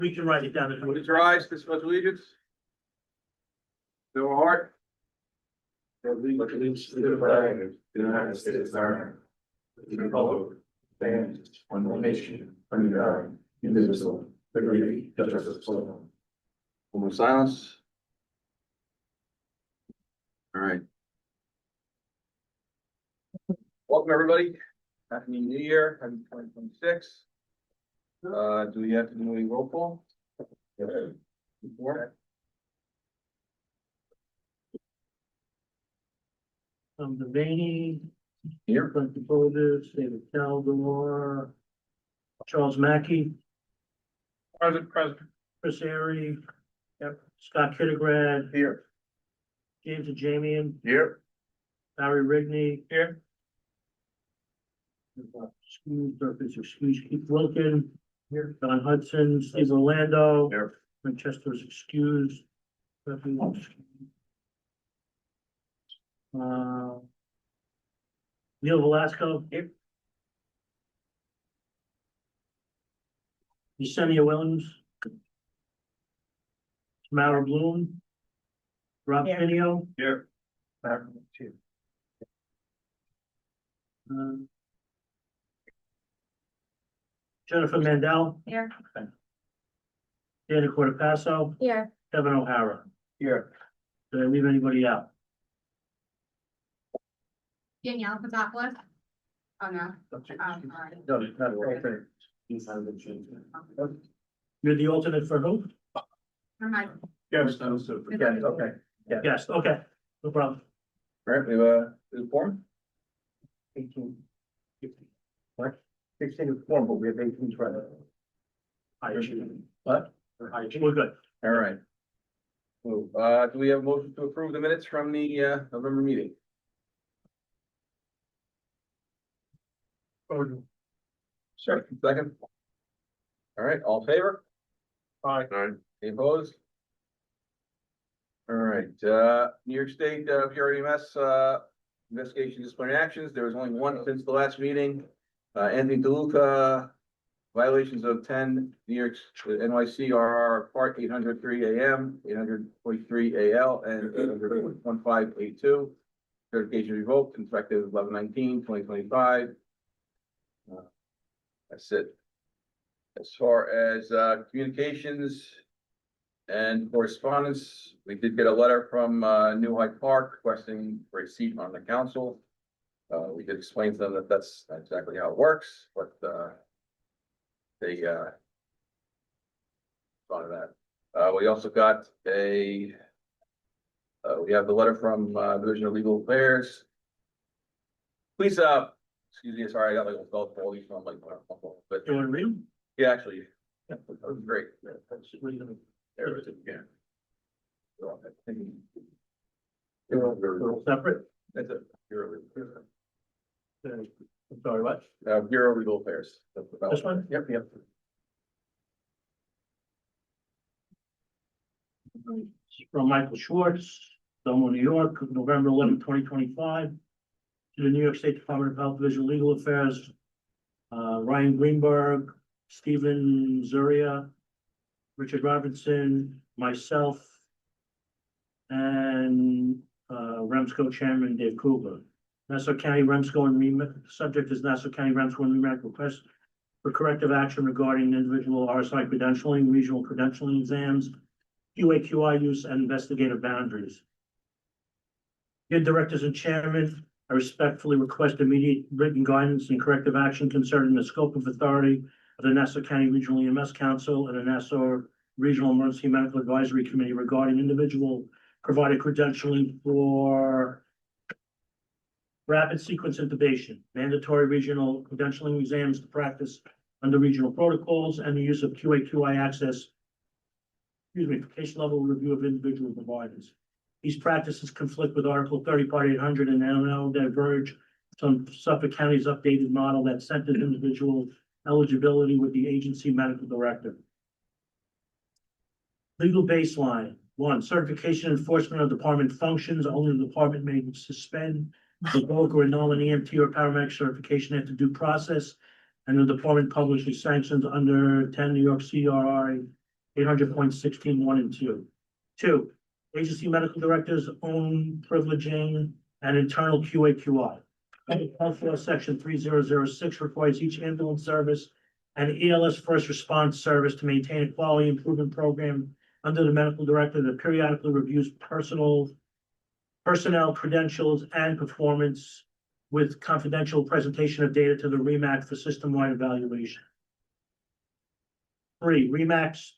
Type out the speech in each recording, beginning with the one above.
We can write it down. Please rise to pledge allegiance. To our heart. Allegiance to the flag of the United States of America, to the republic, and one nation, under God, indivisible, with liberty and justice for all. Moment of silence. All right. Welcome, everybody. Happy New Year, happy 2026. Do we have to do a roll call? Before? Devaney, Here. Quentin Folders, David Caldor, Charles Mackey, Present. Chris Airy. Yep. Scott Kittigrad, Here. James Ajamian, Here. Barry Rigney. Here. Excuse Keith Wilkin. Here. Don Hudson, Steve Orlando. Here. Manchester is excused. Neil Velasco. Here. Yesenia Williams. Tamara Bloom. Rob Here. Pinio. Here. Jennifer Mandel. Here. Dana Cortapasso. Here. Kevin O'Hara. Here. Did I leave anybody out? Danielle Patopoulos. Oh, no. You're the alternate for who? Never mind. Yes. Okay. Yes, okay, no problem. All right, we have a form. 18. What? 16 is form, but we have 18 right. What? We're good. All right. So, do we have a motion to approve the minutes from the November meeting? Second. All right, all in favor? Aye. Any opposed? All right, New York State, REMS, investigation disciplinary actions. There was only one since the last meeting. Anthony DeLuca, violations of 10 New York NYC Part 803 AM, 843 AL, and 800.1582. Certification revoked, effective 11/19/2025. That's it. As far as communications and correspondence, we did get a letter from New Hyde Park requesting for a seat on the council. We did explain to them that that's not exactly how it works, but they thought of that. We also got we have the letter from Division of Legal Affairs. Please, excuse me, sorry, I got like all these from like, but You want to read them? yeah, actually, that was great. Read them. There it is, yeah. They're all separate? That's it. I'm sorry, what? Bureau of Legal Affairs. This one? Yep. From Michael Schwartz, Belmont, New York, November 11, 2025. To the New York State Department of Health, Division of Legal Affairs. Ryan Greenberg, Stephen Zuria, Richard Robinson, myself, and REMSCO Chairman Dave Kruger. Nassau County REMSCO and subject is Nassau County REMSCO and REMAC request for corrective action regarding individual RSI credentialing, regional credentialing exams, QA/QI use, and investigative boundaries. Dear Directors and Chairman, I respectfully request immediate written guidance and corrective action concerning the scope of authority of the Nassau County Regional EMS Council and the Nassau Regional Emergency Medical Advisory Committee regarding individual provided credentialing for rapid sequence intubation, mandatory regional credentialing exams to practice under regional protocols, and the use of QA/QI access, for case level review of individual providers. These practices conflict with Article 30, Part 800, and now diverge from Suffolk County's updated model that centers individual eligibility with the agency medical director. Legal baseline: 1, certification enforcement of department functions. Only the department may suspend, revoke, or annul an EMT or paramedic certification after due process, and the department publicly sanctions under 10 New York CRI 800.16 and 2. 2, agency medical directors own privileging and internal QA/QI. Health Law Section 3006 requires each ambulance service and ELS first response service to maintain a quality improvement program under the medical director that periodically reviews personnel credentials and performance with confidential presentation of data to the REMAC for system-wide evaluation. 3, REMACs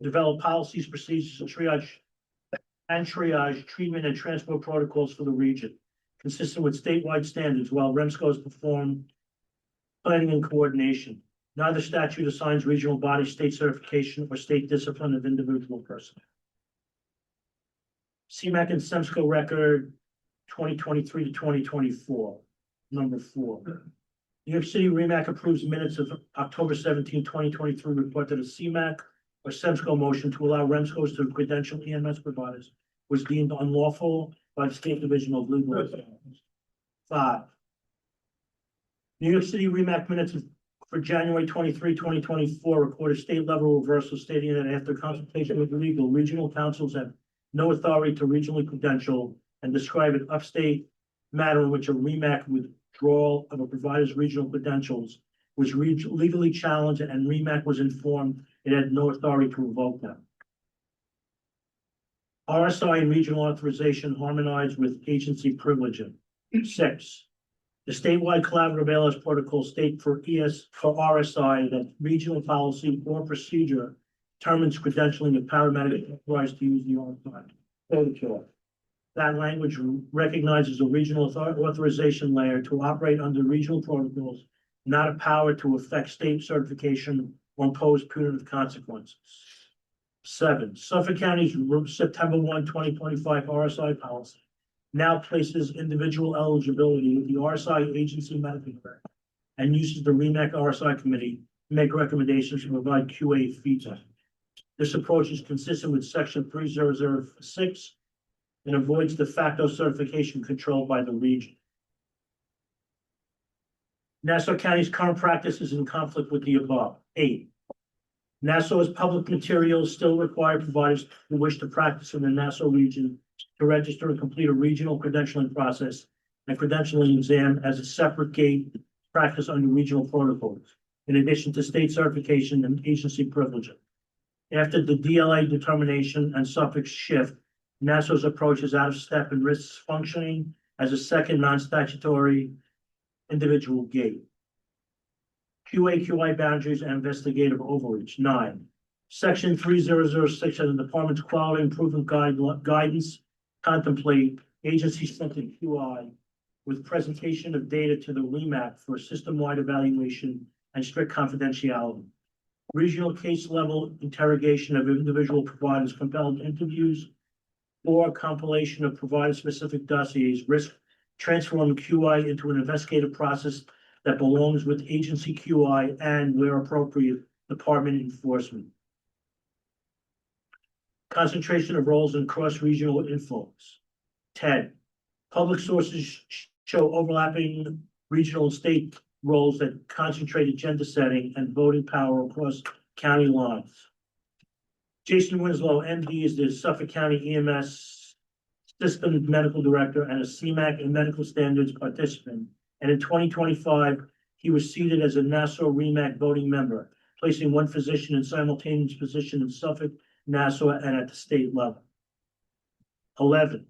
develop policies, procedures, and triage treatment and transport protocols for the region, consistent with statewide standards, while REMSCOs perform planning and coordination. Neither statute assigns regional bodies state certification or state discipline of individual personnel. CMAC and SEMSCO record 2023 to 2024. Number 4. New York City REMAC approves minutes of October 17, 2023 report that a CMAC or SEMSCO motion to allow REMSCOs to credential EMS providers was deemed unlawful by the State Division of Legal Affairs. 5. New York City REMAC minutes for January 23, 2024 recorded state level reversal stating that after consultation with legal, regional councils have no authority to regionally credential and describe an upstate matter in which a REMAC withdrawal of a provider's regional credentials was legally challenged and REMAC was informed it had no authority to revoke them. RSI and regional authorization harmonized with agency privileging. 6. The statewide collaborative ALS protocol state for RSI that regional policy or procedure determines credentialing of paramedics authorized to use the RSI protocol. That language recognizes a regional authorization layer to operate under regional protocols, not a power to affect state certification or impose punitive consequences. 7, Suffolk County's September 1, 2025 RSI policy now places individual eligibility with the RSI agency medical director and uses the REMAC RSI committee to make recommendations to provide QA feedback. This approach is consistent with section 3006 and avoids de facto certification controlled by the region. Nassau County's current practice is in conflict with the above. 8, Nassau's public materials still require providers who wish to practice in the Nassau region to register and complete a regional credentialing process and credentialing exam as a separate gate practice under regional protocols, in addition to state certification and agency privileging. After the DLA determination and Suffolk's shift, Nassau's approach is out of step and risks functioning as a second non-statutory individual gate. QA/QI boundaries and investigative overreach. 9, section 3006 of the department's quality improvement guidance contemplate agency-centered QI with presentation of data to the REMAC for system-wide evaluation and strict confidentiality. Regional case level interrogation of individual providers, compelled interviews, or compilation of provider-specific dossiers risk transforming QI into an investigative process that belongs with agency QI and, where appropriate, department enforcement. Concentration of roles and cross-regional influence. 10, public sources show overlapping regional and state roles that concentrate agenda setting and voting power across county lines. Jason Winslow, MD, is the Suffolk County EMS System Medical Director and a CMAC and medical standards participant. And in 2025, he was seated as a Nassau REMAC voting member, placing one physician in simultaneous position in Suffolk, Nassau, and at the state level. 11,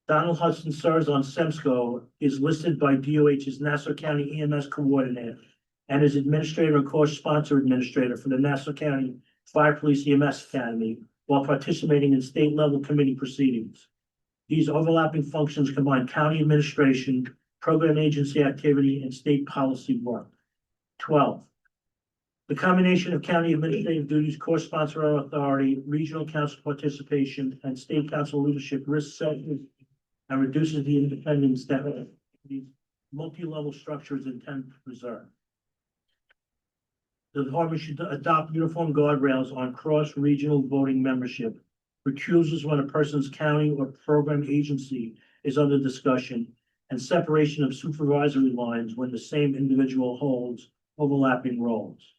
Donald Hudson serves on SEMSCO, is listed by DOH as Nassau County EMS Coordinator, and is Administrator and Co-Sponsor Administrator for the Nassau County Fire Police EMS Academy, while participating in state-level committee proceedings. These overlapping functions combine county administration, program agency activity, and state policy work. 12, the combination of county administrative duties, co-sponsor authority, regional council participation, and state council leadership risks and reduces the independence that these multi-level structures intend to preserve. The department should adopt uniform guardrails on cross-regional voting membership, recusals when a person's county or program agency is under discussion, and separation of supervisory lines when the same individual holds overlapping roles.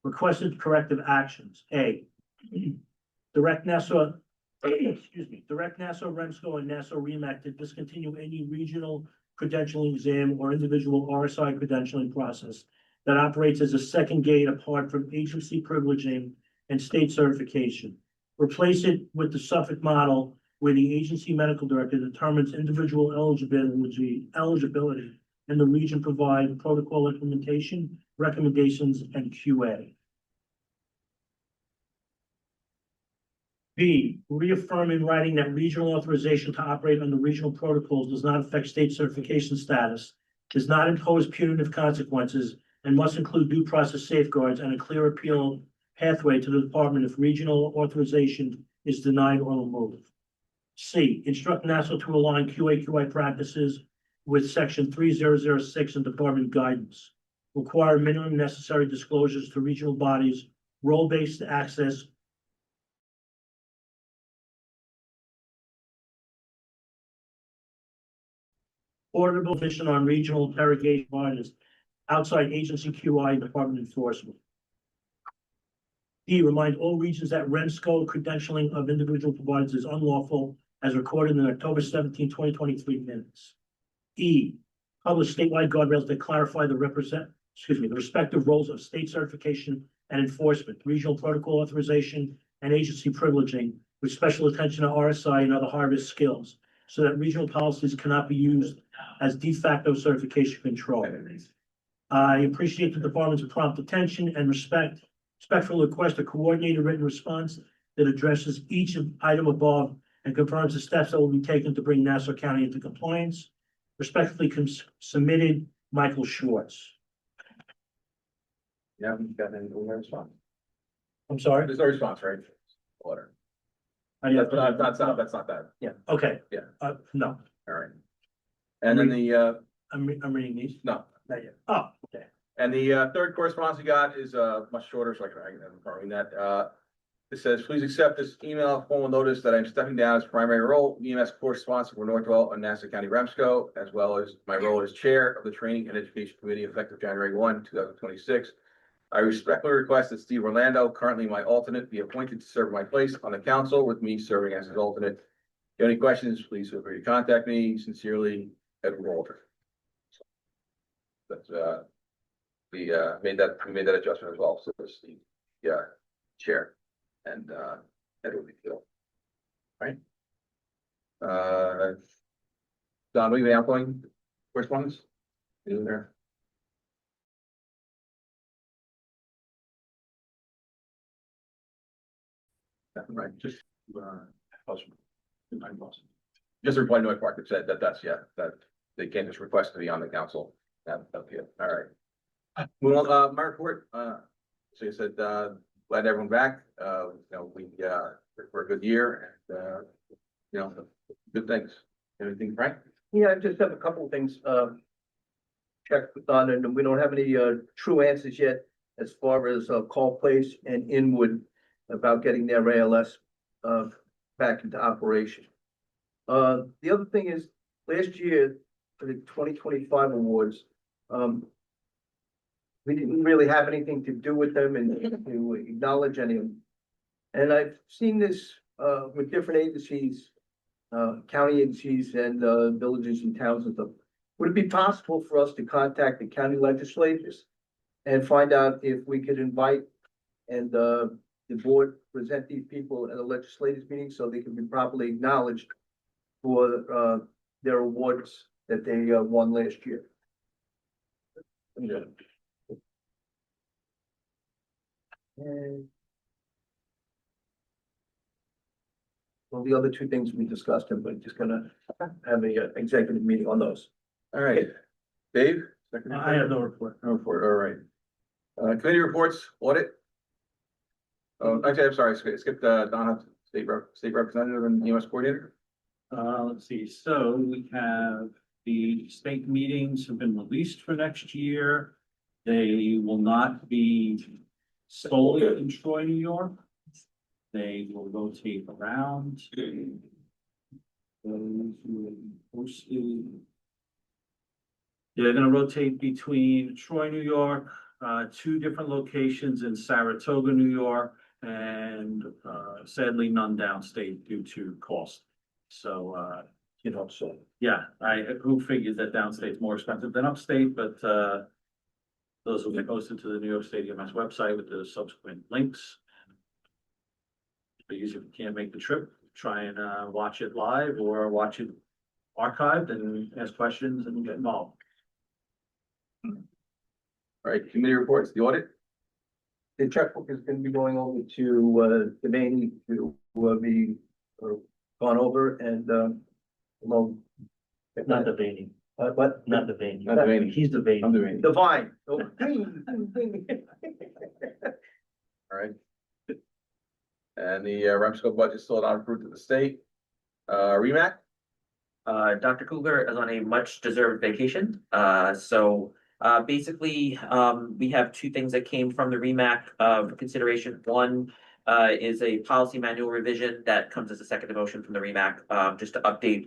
Requested corrective actions. A. Direct Nassau, direct Nassau REMSCO and Nassau REMAC to discontinue any regional credentialing exam or individual RSI credentialing process that operates as a second gate apart from agency privileging and state certification. Replace it with the Suffolk model where the agency medical director determines individual eligibility and the region provide protocol implementation, recommendations, and QA. B, reaffirm in writing that regional authorization to operate under regional protocols does not affect state certification status, does not impose punitive consequences, and must include due process safeguards and a clear appeal pathway to the department if regional authorization is denied or removed. C, instruct Nassau to align QA/QI practices with section 3006 in department guidance. Require minimum necessary disclosures to regional bodies, role-based access, portable mission on regional interrogation bodies, outside agency QI and department enforcement. D, remind all regions that REMSCO credentialing of individual providers is unlawful as recorded in October 17, 2023 minutes. E, publish statewide guardrails that clarify the respective roles of state certification and enforcement, regional protocol authorization, and agency privileging, with special attention to RSI and other high-risk skills, so that regional policies cannot be used as de facto certification control. I appreciate the department's prompt attention and respectfully request a coordinated written response that addresses each item above and confirms the steps that will be taken to bring Nassau County into compliance. Respectfully submitted, Michael Schwartz. Yeah, we got any response? I'm sorry? There's no response, right? Order. Yeah, That's not that. yeah, okay. Yeah. No, All right. And then the, I'm reading these. no, Not yet. Oh, okay. and the third correspondence we got is much shorter, so I can read that. It says, please accept this email formal notice that I'm stepping down as primary role, EMS course sponsor for Northwell and Nassau County REMSCO, as well as my role as chair of the Training and Education Committee effective January 1, 2026. I respectfully request that Steve Orlando, currently my alternate, be appointed to serve my place on the council with me serving as his alternate. If you have any questions, please feel free to contact me. Sincerely, Edward Walter. That's we made that adjustment as well. So it's the chair and Edward Field. Right. Don, will you be outgoing correspondence? You there? Right, just just a reply to my part that said that that they can't just request to be on the council. Up here. All right. Well, my report, so you said, glad everyone back. For a good year and, good things. Anything, Frank? Yeah, I just have a couple of things, checked on, and we don't have any, true answers yet as far as, Call Place and Inwood about getting their ALS, back into operation. The other thing is, last year for the 2025 awards, we didn't really have anything to do with them and to acknowledge any of them. And I've seen this, with different agencies, county agencies and, villages and towns and stuff. Would it be possible for us to contact the county legislators and find out if we could invite and, the board present these people at a legislators meeting so they can be properly acknowledged for, their awards that they, won last year? Yeah. And well, the other two things we discussed, and we're just gonna have a executive meeting on those. All right. Dave? I have no report. No report, all right. Committee reports, audit. Oh, actually, I'm sorry, skip Donna, state representative and EMS coordinator. Let's see, so we have the state meetings have been released for next year. They will not be solely in Troy, New York. They will rotate around. Those who are posted. They're gonna rotate between Troy, New York, two different locations in Saratoga, New York, and sadly none downstate due to cost. So, So. yeah, who figures that downstate's more expensive than upstate, but those will be posted to the New York State EMS website with the subsequent links. But usually if you can't make the trip, try and watch it live or watch it archived and ask questions and get involved. All right, committee reports, the audit. The checkbook is gonna be going over to, Devaney to, be, gone over and, well. Not the veiny, What? not the veiny. Not the veiny. He's the veiny. I'm doing. Divine. All right. And the REMSCO budget still not approved to the state. REMAC, Dr. Kugler is on a much deserved vacation. Basically, we have two things that came from the REMAC for consideration. One is a policy manual revision that comes as a second motion from the REMAC, just to update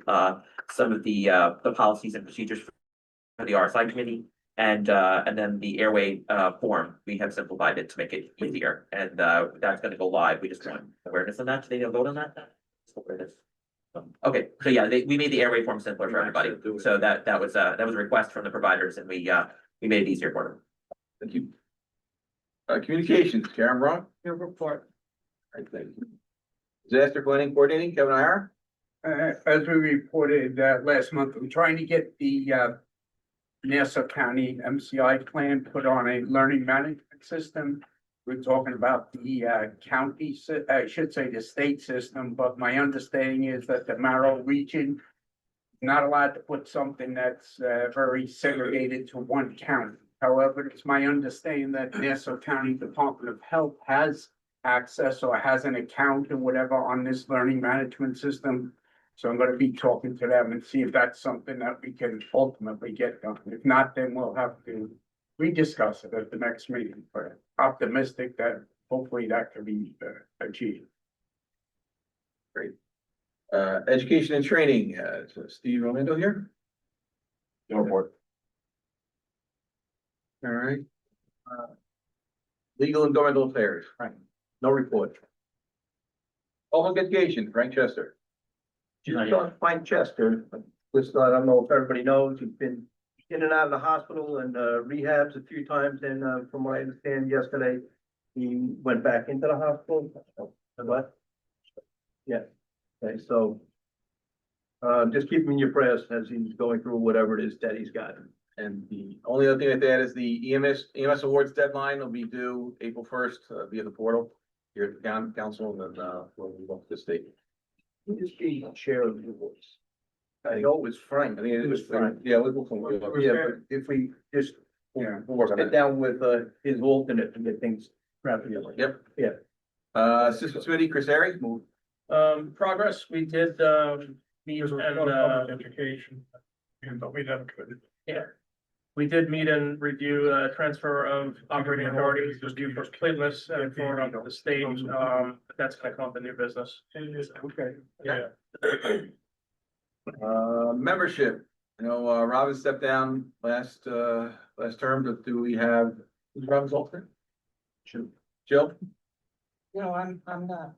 some of the policies and procedures for the RSI committee. And then the airway form, we have simplified it to make it easier, and that's gonna go live. We just want awareness on that. Do they vote on that? Awareness. Okay, so yeah, we made the airway form simpler for everybody. So that was a request from the providers, and we made it easier for them. thank you. Communications, Karen Braun. Your report. All right, thank you. Disaster planning coordinating, Kevin Ira. As we reported last month, I'm trying to get the Nassau County MCI plan put on a learning management system. We're talking about the county, I should say the state system, but my understanding is that the Marrow region is not allowed to put something that's very segregated to one county. However, it's my understanding that Nassau County Department of Health has access or has an account or whatever on this learning management system. So I'm gonna be talking to them and see if that's something that we can ultimately get done. If not, then we'll have to rediscuss it at the next meeting, but optimistic that hopefully that can be achieved. Education and training, so Steve Romando here. No report. All right. Legal and governmental affairs, Right. No report. public education, Frank Chester. Just on Frank Chester, just, I don't know if everybody knows, he's been in and out of the hospital and rehabs a few times, and from what I understand yesterday, he went back into the hospital. What? Yeah, okay, so just keep him in your prayers as he's going through whatever it is that he's got. And the only other thing I'd add is the EMS awards deadline will be due April 1st via the portal here at the county council, and then we'll move up to the state. Who is the chair of the boards? I know it was Frank. I think it was Frank. Yeah, we'll come with you. Yeah, but if we just Yeah. We'll work on sit that. down with his alternate to get things wrapped together. Yep. Yeah. Assistant Committee, Chris Airy. Progress, we did, meet There's a and, lot of public education, but we never could. we did meet and review, transfer of operating authorities, review for completeness and for the state, but that's gonna come up in new business. Okay. Yeah. Membership, Robin stepped down last term, but do we have, who's Robin's alternate? Jill? No, I'm not,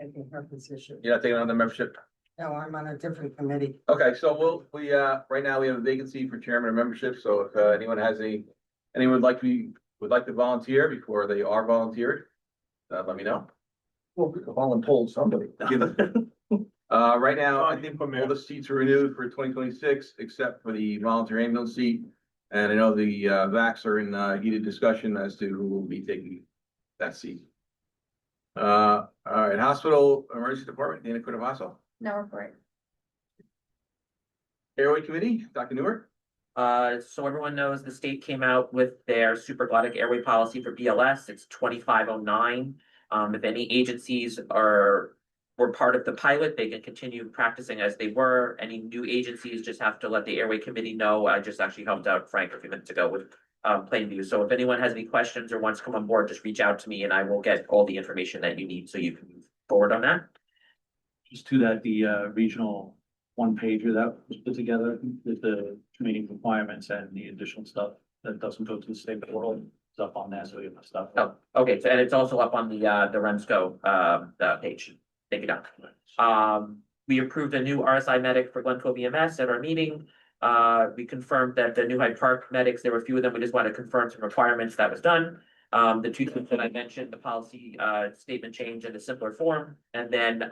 taking her position. You're not taking on the membership? No, I'm on a different committee. Okay, so right now we have a vacancy for chairman of membership, so if anyone would like to volunteer before they are volunteered, let me know. Well, we could volunteer somebody. Right now, I think all the seats are renewed for 2026, except for the volunteer ambulance seat. And I know the VACs are in heated discussion as to who will be taking that seat. All right, hospital emergency department, Dana Cudovaso. No report. Airway committee, Dr. Newer. So everyone knows the state came out with their supraglottic airway policy for BLS. It's 2509. If any agencies were part of the pilot, they can continue practicing as they were. Any new agencies just have to let the airway committee know. I just actually helped out Frank a few minutes ago with Plainview. So if anyone has any questions or wants to come on board, just reach out to me and I will get all the information that you need so you can move forward on that. Just to that, the regional one pager that was put together with the training requirements and the additional stuff. that doesn't go to the state portal. It's up on that, so you have stuff. Oh, okay, so and it's also up on the REMSCO page. Thank you, Don. We approved a new RSI medic for Glen Cove EMS at our meeting. We confirmed that the New Hyde Park medics, there were a few of them, we just want to confirm some requirements that was done. The two things that I mentioned, the policy statement change in a simpler form, and then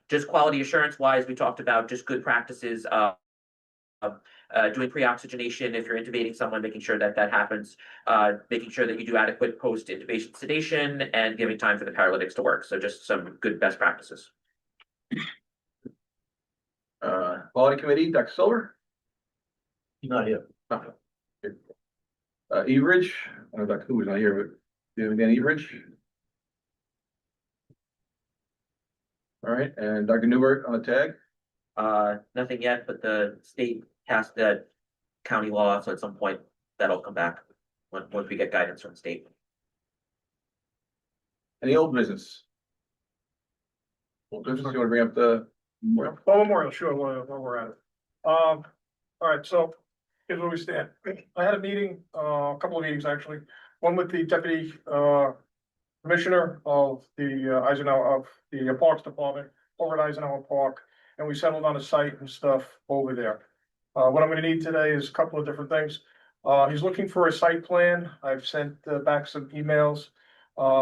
just quality assurance wise, we talked about just good practices doing pre-oxygenation if you're intubating someone, making sure that that happens, making sure that you do adequate post-intubation sedation and giving time for the paralytics to work. So just some good best practices. Quality Committee, Dr. Silver? Not here. Everidge, I don't know Dr. Hoover's not here, but do you have again, Everidge? All right, and Dr. Newberg on the tag? Nothing yet, but the state passed that county law, so at some point that'll come back once we get guidance from the state. Any old business? Old business, you wanna bring up the? Well, Memorial, sure, while we're at it. All right, so here's where we stand. I had a meeting, a couple of meetings actually, one with the deputy commissioner of the Eisenhower, of the Parks Department over at Eisenhower Park, and we settled on a site and stuff over there. What I'm gonna need today is a couple of different things. He's looking for a site plan. I've sent back some emails,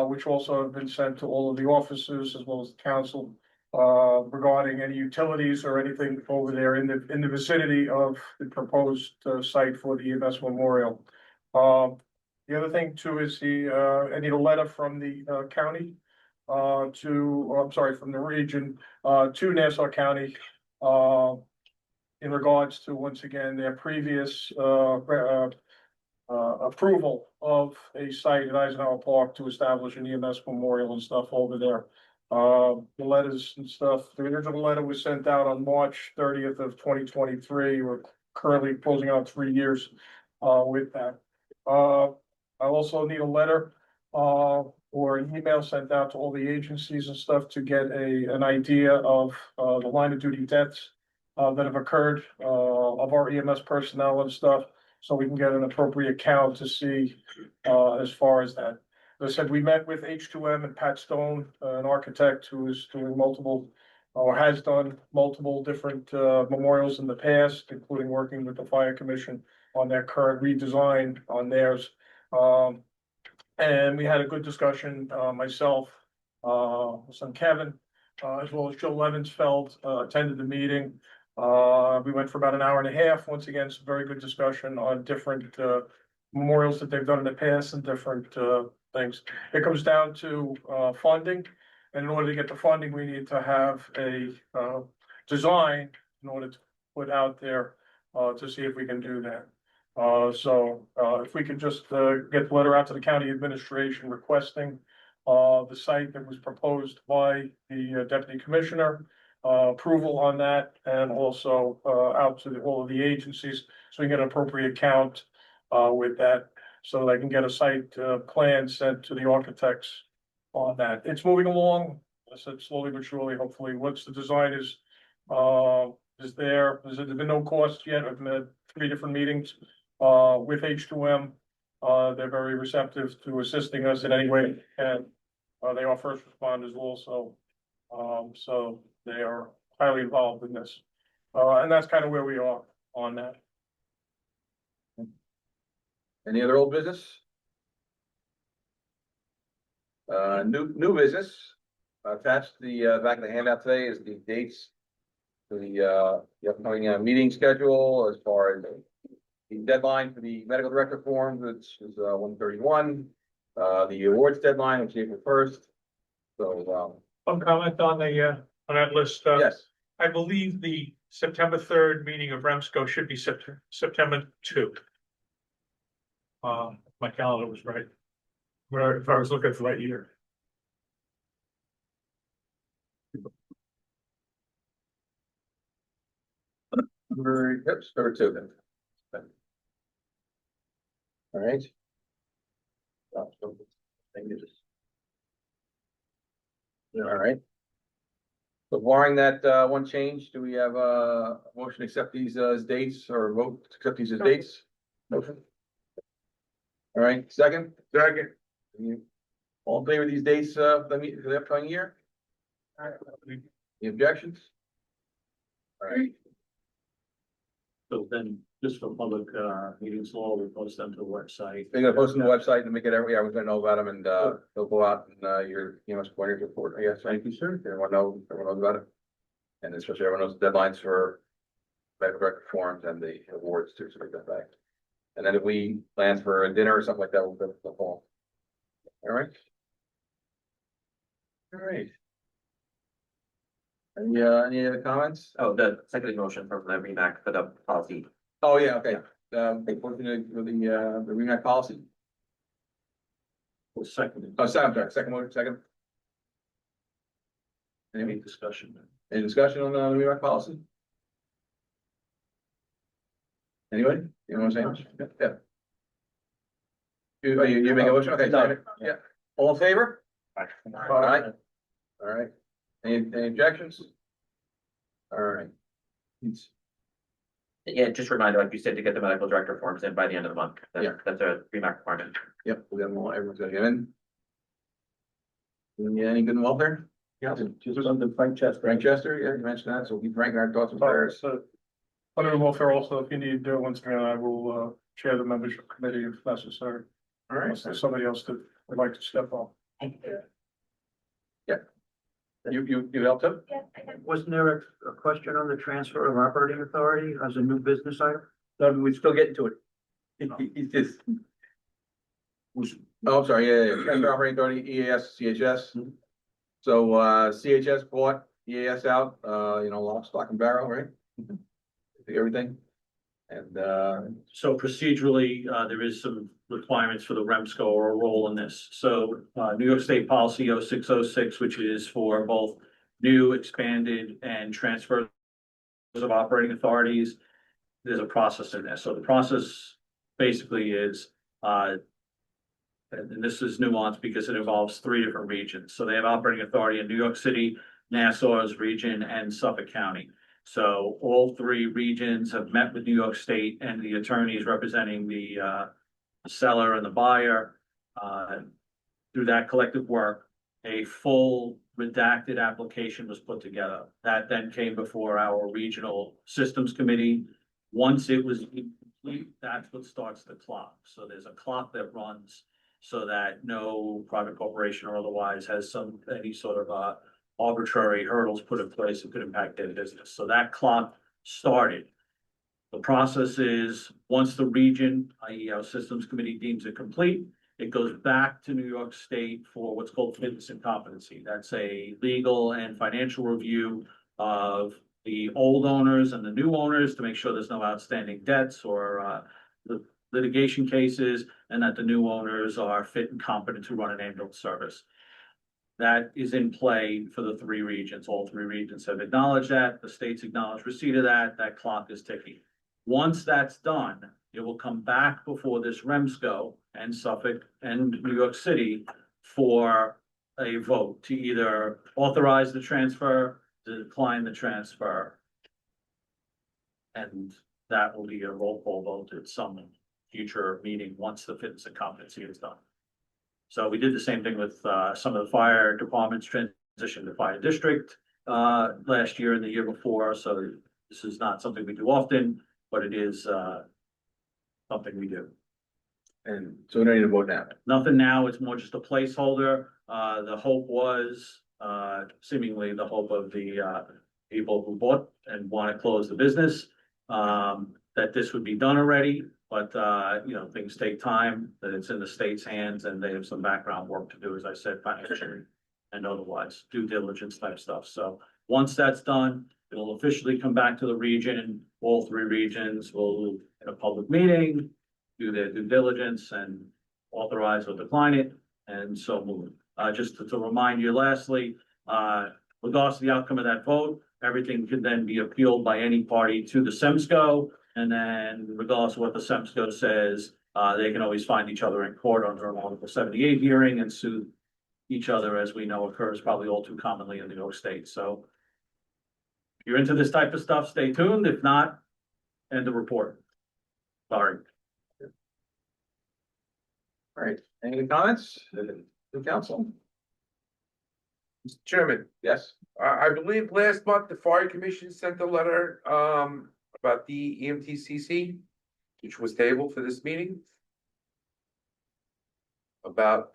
which also have been sent to all of the officers as well as the council, regarding any utilities or anything over there in the vicinity of the proposed site for the EMS memorial. The other thing too is I need a letter from the county from the region to Nassau County in regards to, once again, their previous approval of a site at Eisenhower Park to establish an EMS memorial and stuff over there. The letters and stuff, the original letter was sent out on March 30th of 2023. We're currently closing out 3 years with that. I also need a letter or an email sent out to all the agencies and stuff to get an idea of the line of duty deaths that have occurred of our EMS personnel and stuff, so we can get an appropriate count to see as far as that. As I said, we met with H2M and Pat Stone, an architect who is doing multiple or has done multiple different memorials in the past, including working with the Fire Commission on their current redesign on theirs. And we had a good discussion, myself, son Kevin, as well as Joe Levensfeld, attended the meeting. We went for about an hour and a half. Once again, some very good discussion on different memorials that they've done in the past and different things. It comes down to funding. And in order to get the funding, we need to have a design in order to put out there to see if we can do that. So if we could just get the letter out to the county administration requesting the site that was proposed by the deputy commissioner, approval on that, and also out to all of the agencies, so we can get an appropriate count with that, so they can get a site plan sent to the architects on that. It's moving along, I said slowly but surely, hopefully, once the design is there. There's been no cost yet. I've had 3 different meetings with H2M. They're very receptive to assisting us in any way, and they are first responders also. So they are highly involved in this. And that's kind of where we are on that. Any other old business? New business. Attached to the back of the handout today is the dates for the upcoming meeting schedule, as far as the deadline for the medical director form, which is 1/31. The awards deadline, which is April 1st. So One comment on on that list. yes, I believe the September 3rd meeting of REMSCO should be September 2. My calendar was right. If I was looking at the right year. yep, September 2 then. All right. All right. So barring that one change, do we have a motion to accept these as dates, or vote to accept these as dates? Motion. All right, second? Second. All in favor of these dates, for the upcoming year? Any objections? All right, So then, just for public, meetings law, we'll post them to the website. they're gonna post on the website and make it every, everyone's gonna know about them, and, they'll go out and, your, pointers report, I guess, right? Thank you, sir. Everyone knows about it. And especially everyone knows the deadlines for medical director forms and the awards too, so we get that back. And then if we plan for a dinner or something like that, we'll go to the fall. All right. All right. Any other comments? Oh, the second motion from the REMAC for the policy. Oh, yeah, okay. For the REMAC policy. We'll second it. Oh, second motion, second. Any discussion? Any discussion on the REMAC policy? Anybody? You know what I'm saying? Yeah. You make a motion? Okay, second. Yeah. All in favor? All right. All right. Any objections? All right. Yeah, just a reminder, like you said, to get the medical director forms in by the end of the month. Yeah. That's a REMAC requirement. Yep, we got them all, everyone's gonna get in. Any good in welfare? Yeah, just under Frank Chester. Frank Chester, yeah, you mentioned that, so keep Frank in our thoughts and prayers. So, under the welfare also, if you need to do it once again, I will, chair the membership committee if necessary. All right, Unless there's somebody else that would like to step up. you helped him? Wasn't there a question on the transfer of operating authority as a new business item? No, we still getting to it. He's just. Oh, I'm sorry, yeah. Transfer operating authority, EAS, CHS. So, CHS bought EAS out, lock, stock and barrel, right? Everything. And, So procedurally, there is some requirements for the REMSCO or a role in this. So, New York State Policy 0606, which is for both new, expanded and transfers of operating authorities. There's a process in there. So the process basically is, and this is nuanced because it involves 3 different regions. So they have operating authority in New York City, Nassau's region and Suffolk County. So all 3 regions have met with New York State and the attorneys representing the seller and the buyer. Through that collective work, a full redacted application was put together. That then came before our regional systems committee. Once it was complete, that's what starts the clock. So there's a clock that runs so that no private corporation or otherwise has any sort of arbitrary hurdles put in place that could impact their business. So that clock started. The process is, once the region, i.e. our systems committee deems it complete, it goes back to New York State for what's called fitness and competency. That's a legal and financial review of the old owners and the new owners to make sure there's no outstanding debts or litigation cases, and that the new owners are fit and competent to run an ambulance service. That is in play for the 3 regions. All 3 regions have acknowledged that. The states acknowledge receipt of that. That clock is ticking. Once that's done, it will come back before this REMSCO and Suffolk and New York City for a vote to either authorize the transfer, to decline the transfer. And that will be a roll call vote at some future meeting once the fitness and competency is done. So we did the same thing with some of the fire departments transition to fire district last year and the year before. So this is not something we do often, but it is something we do. and so we don't need to vote now. Nothing now, it's more just a placeholder. The hope was, seemingly the hope of the people who bought and want to close the business, that this would be done already. But, things take time, that it's in the state's hands and they have some background work to do, as I said, financially and otherwise, due diligence type stuff. So once that's done, it'll officially come back to the region. All 3 regions will, in a public meeting, do their due diligence and authorize or decline it, and so move. Just to remind you lastly, regardless of the outcome of that vote, everything could then be appealed by any party to the REMSCO. And then regardless of what the REMSCO says, they can always find each other in court under an Article 78 hearing and sue each other, as we know occurs probably all too commonly in New York State. So if you're into this type of stuff, stay tuned. If not, end the report. Sorry. All right, any comments, to council? Mr. Chairman, Yes, I believe last month the fire commission sent a letter, about the EMTCC, which was tabled for this meeting. About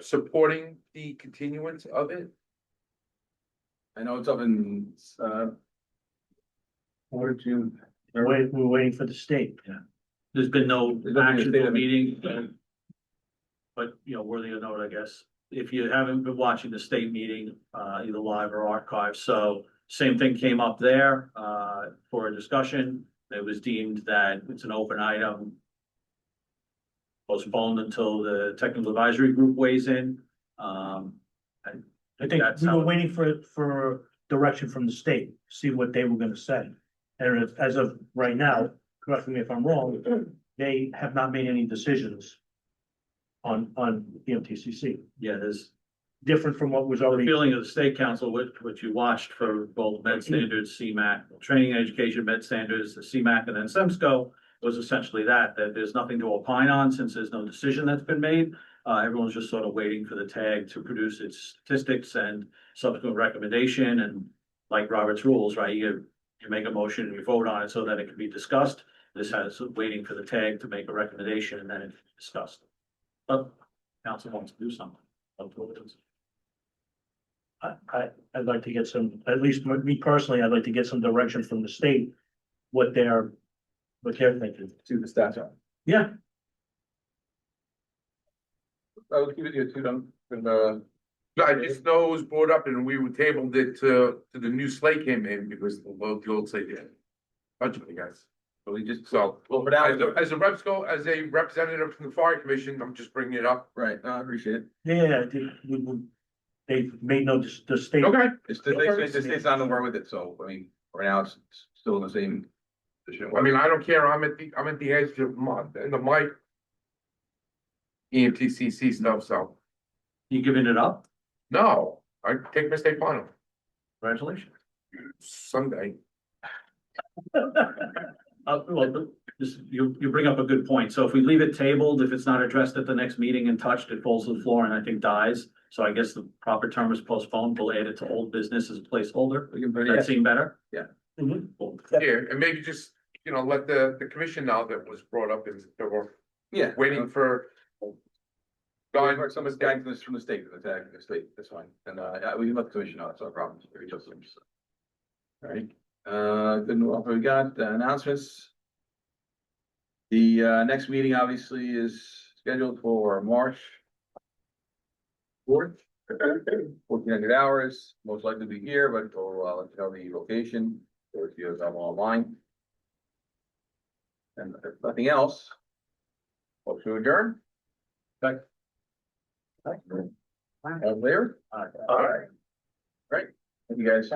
supporting the continuance of it. I know it's up in, where did you? We're waiting for the state. Yeah. There's been no There's nothing to action say for to me. meeting. But, you know, worthy of note, I guess, if you haven't been watching the state meeting, either live or archived, so same thing came up there, for a discussion. It was deemed that it's an open item. Postponed until the technical advisory group weighs in. I think That's we how were it- waiting for direction from the state, see what they were gonna say. And as of right now, correct me if I'm wrong, they have not made any decisions on EMTCC, Yeah, there's different from what was the already. feeling of the state council, which you watched for both med standards, CMAC, training and education, med standards, the CMAC, and then SEMSCO. Was essentially that there's nothing to opine on since there's no decision that's been made. Everyone's just sort of waiting for the tag to produce its statistics and subsequent recommendation, and like Robert's rules, right, you make a motion and you vote on it so that it can be discussed. This has waiting for the tag to make a recommendation and then it's discussed. But council wants to do something. Up to it is. I'd like to get some, at least me personally, I'd like to get some direction from the state, what they're thinking. To the stats on. Yeah, I will give it you to them, and, I just know it was brought up and we were tabled it to the new slate came in because the old slate did. Bunch of you guys. so we just, So, well, for now, as a representative from the fire commission, I'm just bringing it up. right, I appreciate it. yeah, they made no, the state. Okay. It's the state's not on board with it, so, I mean, right now, it's still in the same position. I mean, I don't care. I'm at the edge of my EMTCC stuff, so, You giving it up? no, I take my state final Congratulations. someday. Well, you bring up a good point. So if we leave it tabled, if it's not addressed at the next meeting and touched, it falls to the floor and I think dies. So I guess the proper term is postponed. We'll add it to old business as a placeholder. We can put That it, seem better? Yeah. Mhm. Cool. Yeah, and maybe just, let the commission know that was brought up and that we're yeah. waiting for. Guide, some of the guidance from the state, the state, that's fine, and, we can let the commission know, that's our problem. All right, good, well, we got announcements. The, next meeting obviously is scheduled for March 4th, 1400 hours, most likely be here, but we'll, let you know the location, or if you're online. And if nothing else, hope to adjourn. All there? All right. Great. Thank you guys.